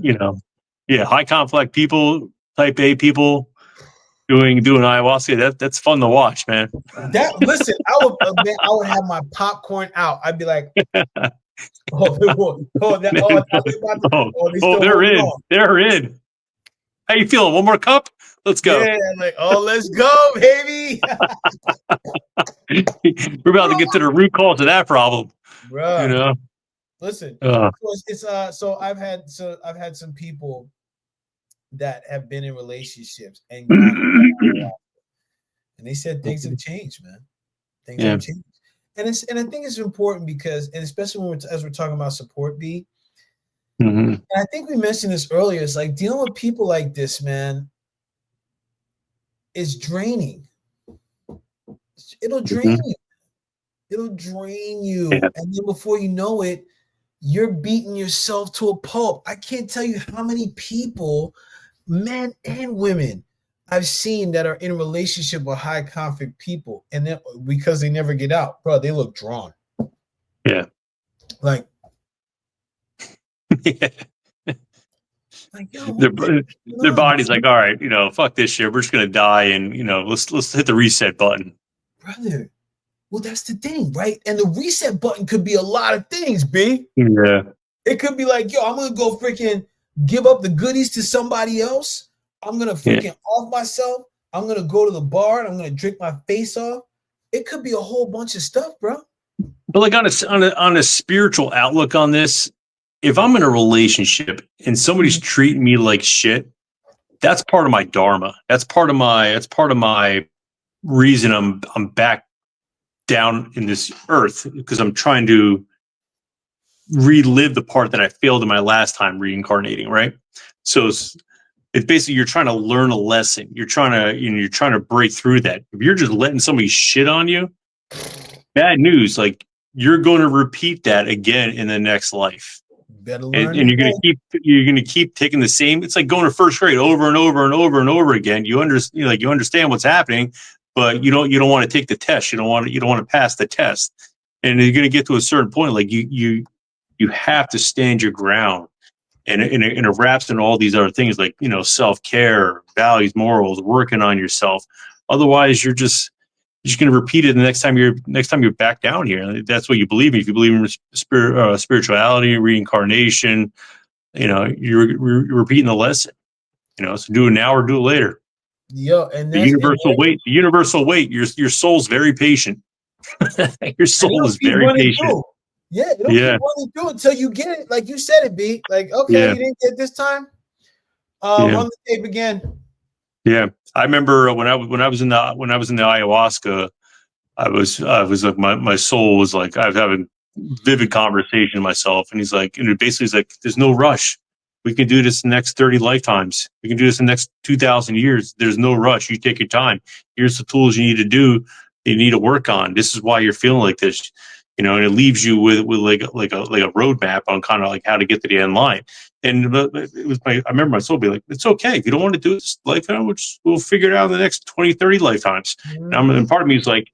high conflict people, type A people doing ayahuasca. That's fun to watch, man. Listen, I would have my popcorn out. I'd be like. They're in. They're in. How you feeling? One more cup? Let's go. Yeah, like, let's go, baby. We're about to get to the root cause of that problem, bro. Listen, so I've had some people that have been in relationships and they said things have changed, man. Things have changed. And I think it's important because, and especially as we're talking about support, B. And I think we mentioned this earlier. It's like dealing with people like this, man, is draining. It'll drain you. It'll drain you. Yeah. And then before you know it, you're beating yourself to a pulp. I can't tell you how many people, men and women, I've seen that are in a relationship with high conflict people, and then because they never get out, bro, they look drawn. Yeah. Like, Like, yo, their body's like, all right, fuck this shit. We're just gonna die, and let's hit the reset button, brother. Well, that's the thing, right? And the reset button could be a lot of things, B. Yeah. It could be like, yo, I'm gonna go freaking give up the goodies to somebody else. I'm gonna freaking off myself. I'm gonna go to the bar and I'm gonna drink my face off. It could be a whole bunch of stuff, bro. But like on a spiritual outlook on this, if I'm in a relationship and somebody's treating me like shit, that's part of my dharma. That's part of my reason I'm back down in this earth, because I'm trying to relive the part that I failed in my last time reincarnating, right? So it's basically, you're trying to learn a lesson. You're trying to break through that. If you're just letting somebody shit on you, bad news. Like, you're going to repeat that again in the next life. Better learn, and you're gonna keep taking the same. It's like going to first grade over and over and over and over again. You understand what's happening, but you don't want to take the test. You don't want to pass the test, and you're gonna get to a certain point. Like you have to stand your ground, and it wraps in all these other things like self-care, values, morals, working on yourself. Otherwise, you're just going to repeat it the next time you're back down here. That's what you believe in. If you believe in spirituality, reincarnation, you're repeating the lesson. So do it now or do it later. Yo, and the universal weight. Your soul's very patient. Your soul is very patient. Yeah, it'll keep running through until you get it. Like you said it, B. Like, okay, you didn't get it this time. Run the tape again. Yeah, I remember when I was in the ayahuasca, I was like, my soul was like, I was having vivid conversation with myself, and he's like, and it basically is like, there's no rush. We can do this in the next 30 lifetimes. We can do this in the next 2,000 years. There's no rush. You take your time. Here's the tools you need to do. You need to work on. This is why you're feeling like this. And it leaves you with like a roadmap on kind of like how to get to the end line. And it was I remember my soul be like, it's okay. If you don't want to do this lifetime, we'll figure it out in the next 20, 30 lifetimes. And part of me is like,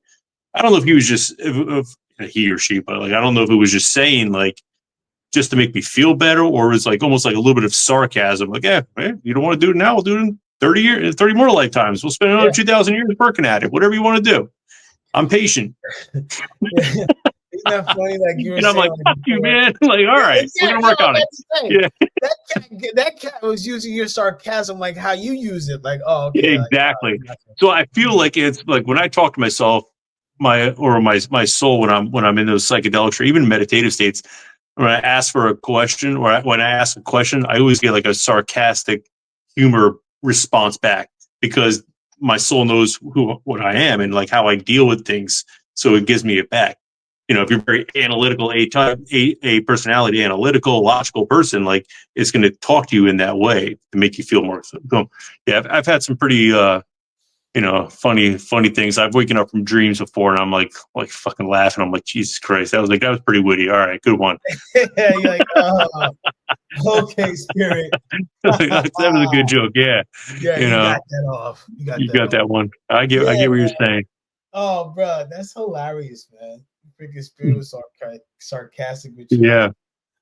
I don't know if he was just, if he or she, but like, I don't know if it was just saying like, just to make me feel better, or it was like almost like a little bit of sarcasm. Like, you don't want to do it now, we'll do it in 30 more lifetimes. We'll spend another 2,000 years working at it. Whatever you want to do. I'm patient. Isn't that funny? Like you were and I'm saying, like, fuck you, man. Like, all right, we're gonna work on it. Yeah. That cat was using your sarcasm like how you use it. Like, oh, okay. Exactly. So I feel like it's like when I talk to myself, my soul, when I'm in those psychedelics or even meditative states, when I ask for a question or when I ask a question, I always get like a sarcastic humor response back, because my soul knows what I am and like how I deal with things. So it gives me it back. If you're very analytical, a personality, analytical, logical person, like it's going to talk to you in that way to make you feel more. Yeah, I've had some pretty, funny things. I've waken up from dreams before, and I'm like fucking laughing. I'm like, Jesus Christ, that was pretty witty. All right, good one. Yeah, you're like, okay, spirit. That was a good joke. Yeah, yeah, you got that off. You got that one. I get what you're saying. Oh, bro, that's hilarious, man. Freaking spirit was sarcastic with you. Yeah.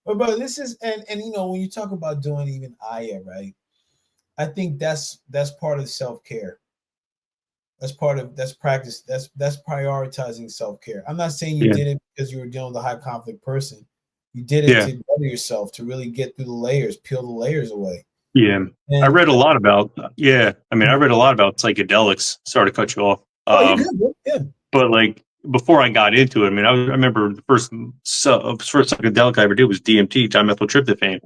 But bro, this is and when you talk about doing even Aya, right? I think that's part of self-care. That's practice. That's prioritizing self-care. I'm not saying you did it because you were dealing with a high conflict person. You did it to better yourself, to really get through the layers, peel the layers away. Yeah. And I read a lot about psychedelics. Sorry to cut you off. You're good. Yeah. But like before I got into it, I remember the first psychedelic I ever did was DMT, dimethyltryptophan.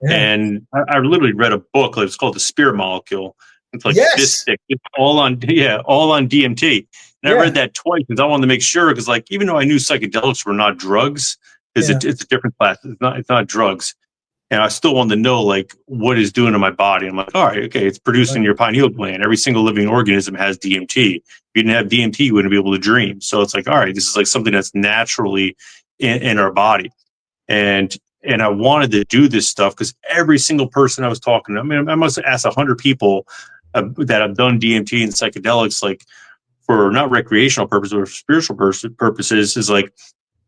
Yeah. And I literally read a book. It's called The Spirit Molecule. It's like this thick. It's all on DMT. And I read that twice because I wanted to make sure, because like even though I knew psychedelics were not drugs, because it's a different class. It's not drugs. And I still wanted to know like what it's doing to my body. I'm like, all right, okay, it's producing your pineal gland. Every single living organism has DMT. If you didn't have DMT, you wouldn't be able to dream. So it's like, all right, this is like something that's naturally in our body. And I wanted to do this stuff because every single person I was talking to, I must have asked 100 people that have done DMT and psychedelics, like for not recreational purposes or spiritual purposes, is like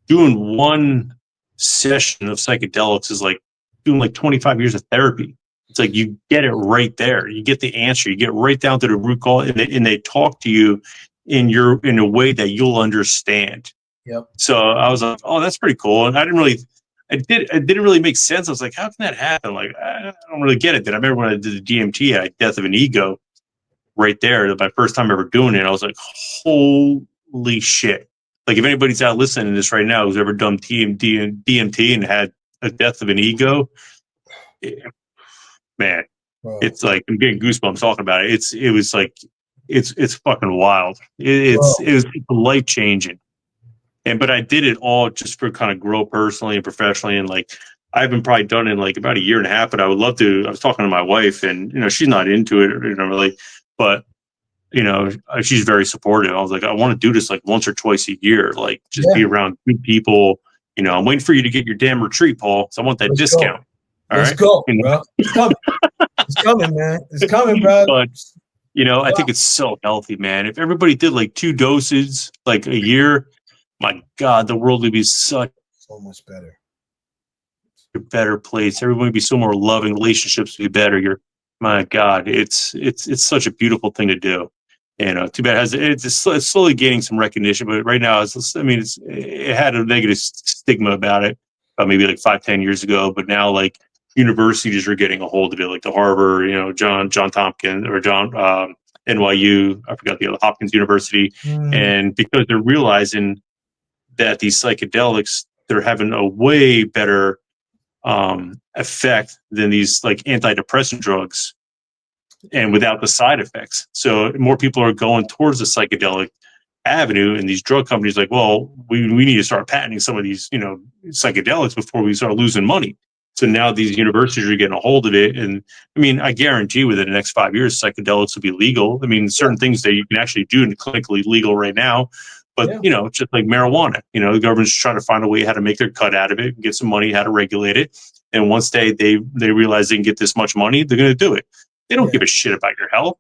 doing one session of psychedelics is like doing like 25 years of therapy. It's like you get it right there. You get the answer. You get right down to the root cause, and they talk to you in a way that you'll understand. Yep. So I was like, oh, that's pretty cool. And it didn't really make sense. I was like, how can that happen? Like, I don't really get it. Then I remember when I did the DMT, I had Death of an Ego right there. My first time ever doing it. I was like, holy shit. Like, if anybody's out listening to this right now who's ever done DMT and had a Death of an Ego, man, it's like I'm getting goosebumps talking about it. It's fucking wild. It was life changing. But I did it all just for kind of grow personally and professionally. And like, I haven't probably done it in like about a year and a half, but I would love to. I was talking to my wife, and she's not into it, really, but she's very supportive. I was like, I want to do this like once or twice a year, like just be around good people. I'm waiting for you to get your damn retreat, Paul. So I want that discount. Let's go, bro. It's coming. It's coming, man. It's coming, bro. But I think it's so healthy, man. If everybody did like 2 doses like a year, my God, the world would be so much better. A better place. Everyone would be so more loving. Relationships would be better. My God, it's such a beautiful thing to do. Too bad it's slowly gaining some recognition, but right now it had a negative stigma about it maybe like 5-10 years ago, but now like universities are getting a hold of it, like the Harvard, John Tompkins or NYU, I forgot the other, Hopkins University, and because they're realizing that these psychedelics, they're having a way better effect than these like antidepressant drugs, and without the side effects. So more people are going towards the psychedelic avenue, and these drug companies like, well, we need to start patenting some of these psychedelics before we start losing money. So now these universities are getting a hold of it, and I guarantee within the next 5 years psychedelics will be legal. Certain things that you can actually do and clinically legal right now, but just like marijuana, the government's trying to find a way how to make their cut out of it, get some money, how to regulate it. And once they realize they can get this much money, they're going to do it. They don't give a shit about your health.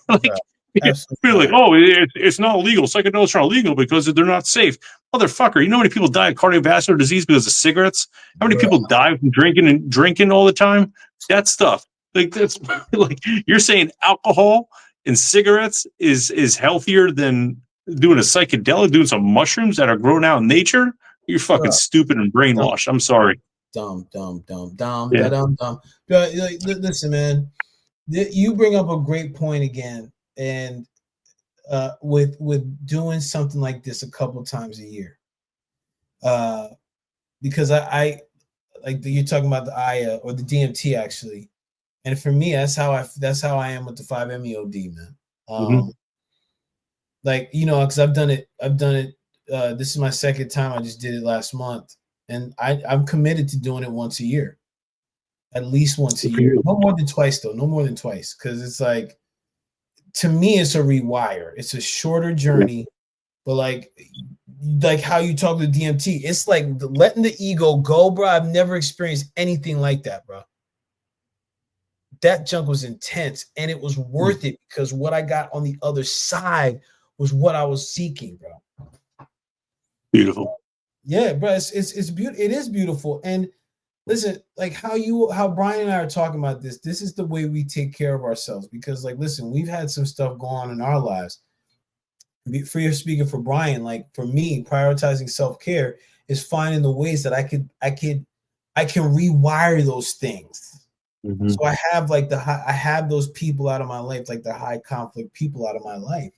They're like, oh, it's not illegal. Psychedelics are not legal because they're not safe. Motherfucker, you know how many people die of cardiovascular disease because of cigarettes? How many people die from drinking all the time? That stuff. Like, that's like you're saying alcohol and cigarettes is healthier than doing a psychedelic, doing some mushrooms that are grown out in nature? You're fucking stupid and brainwashed. I'm sorry. Dumb. Listen, man, you bring up a great point again, and with doing something like this a couple times a year, because I like you're talking about the Aya or the DMT actually, and for me that's how I am with the 5-MeO-D, man. Like because I've done it. This is my second time. I just did it last month, and I'm committed to doing it once a year, at least once a year. No more than twice, though. No more than twice, because it's like, to me, it's a rewire. It's a shorter journey, but like how you talk to DMT, it's like letting the ego go, bro. I've never experienced anything like that, bro. That junk was intense, and it was worth it because what I got on the other side was what I was seeking, bro. Beautiful. Yeah, bro. It's beautiful. It is beautiful. And listen, like how Brian and I are talking about this. This is the way we take care of ourselves, because like, listen, we've had some stuff go on in our lives. For you speaking for Brian, like for me, prioritizing self-care is finding the ways that I can rewire those things. So I have like I have those people out of my life, like the high conflict people out of my life.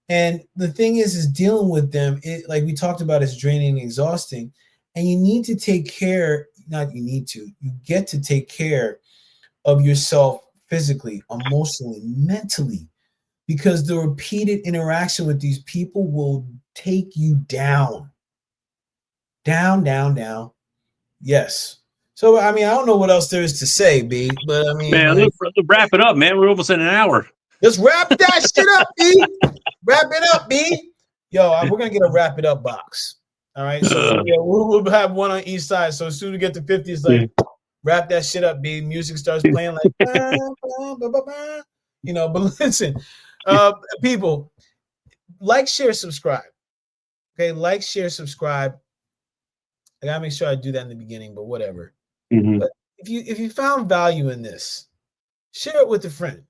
And the thing is dealing with them, like we talked about, is draining and exhausting. And you need to take care, you get to take care of yourself physically, emotionally, mentally, because the repeated interaction with these people will take you down. Down. Yes. So, I don't know what else there is to say, B, but man, let's wrap it up, man. We're almost at an hour. Let's wrap that shit up, B. Wrap it up, B. Yo, we're going to get a wrap it up box. All right. So we'll have one on each side. So as soon as we get to 50, it's like, wrap that shit up, B. Music starts playing like, but listen, people, like, share, subscribe. Okay. Like, share, subscribe. I gotta make sure I do that in the beginning, but whatever. But if you found value in this, share it with a friend.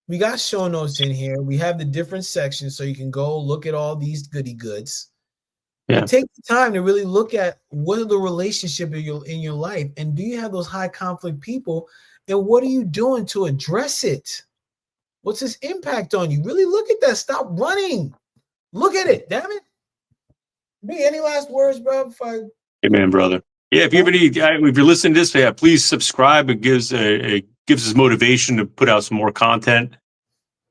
We got show notes in here. We have the different sections so you can go look at all these goody goods. Yeah. And take the time to really look at what are the relationship in your life, and do you have those high conflict people, and what are you doing to address it? What's its impact on you? Really look at that. Stop running. Look at it. Damn it. B, any last words, bro? Amen, brother. Yeah, if you have any, if you're listening to this, yeah, please subscribe. It gives us motivation to put out some more content.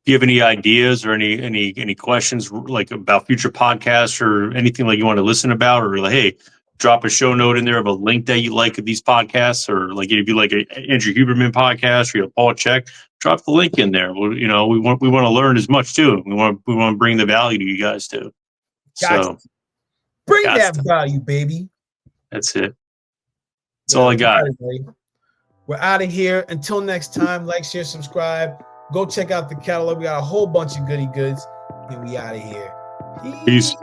If you have any ideas or any questions like about future podcasts or anything like you want to listen about, or like, hey, drop a show note in there of a link that you like of these podcasts, or like if you like an Andrew Huberman podcast or you have Paul Chek, drop the link in there. Well, you know, we want to learn as much too. We want to bring the value to you guys too. Gotcha. So bring that value, baby. That's it. That's all I got. We're out of here. Until next time, like, share, subscribe. Go check out the catalog. We got a whole bunch of goody goods, and we out of here. Peace.